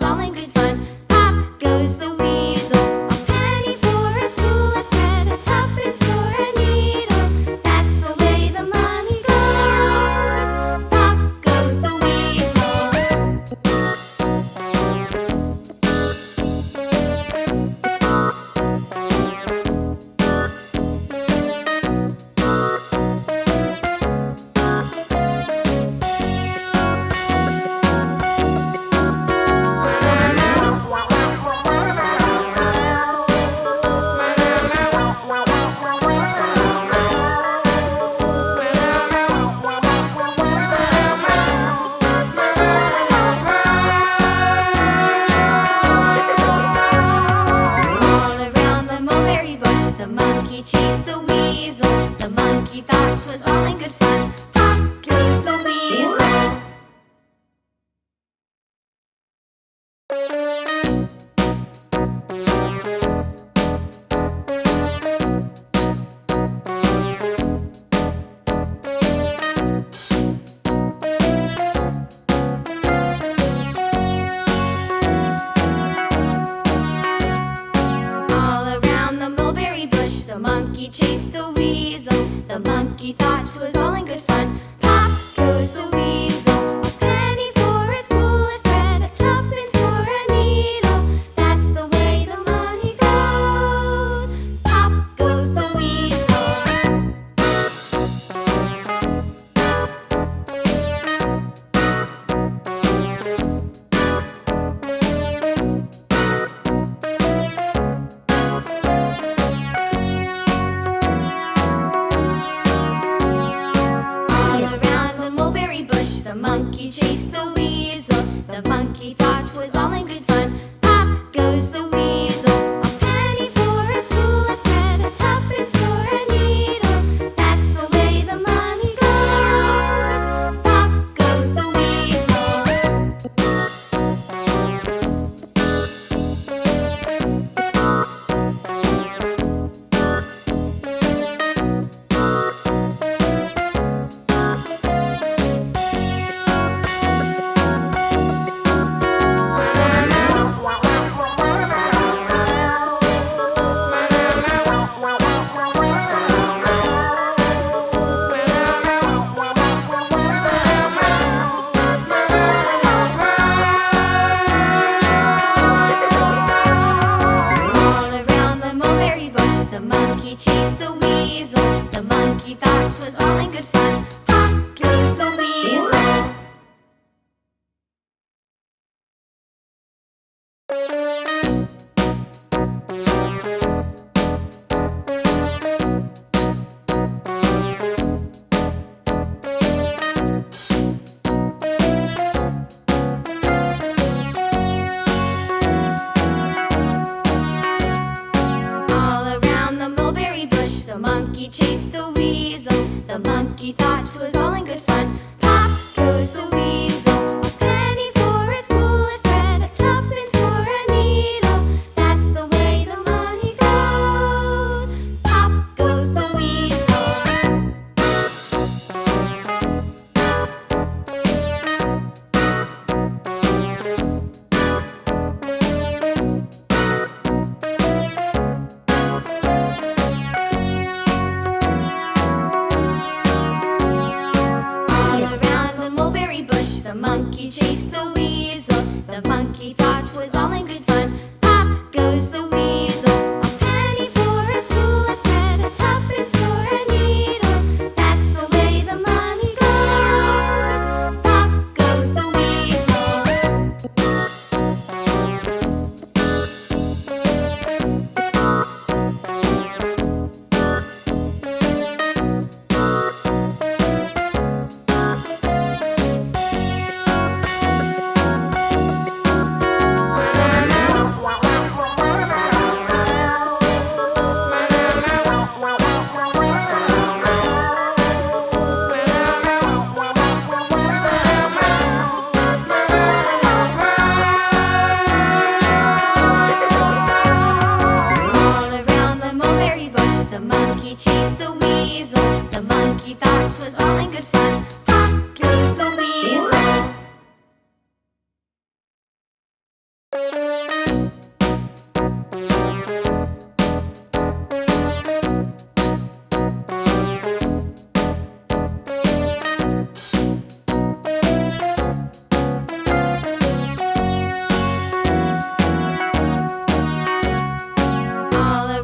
all in good fun. Pop goes the weasel, a penny for a spool of thread, a tuppence for a needle. That's the way the money goes. Pop goes the weasel. The monkey chased the weasel. The monkey thought 'twas all in good fun. Pop goes the weasel. The monkey chased the weasel. The monkey thought 'twas all in good fun. Pop goes the weasel. A penny for a spool of thread, a tuppence for a needle. That's the way the money goes. Pop goes the weasel. The monkey chased the weasel. The monkey thought 'twas all in good fun. Pop goes the weasel. A penny for a spool of thread, a tuppence for a needle. That's the way the money goes. Pop goes the weasel. The monkey chased the weasel. The monkey thought 'twas all in good fun. Pop goes the weasel. The monkey chased the weasel. The monkey thought 'twas all in good fun. Pop goes the weasel. A penny for a spool of thread, a tuppence for a needle. That's the way the money goes. Pop goes the weasel. The monkey chased the weasel. The monkey thought 'twas all in good fun. Pop goes the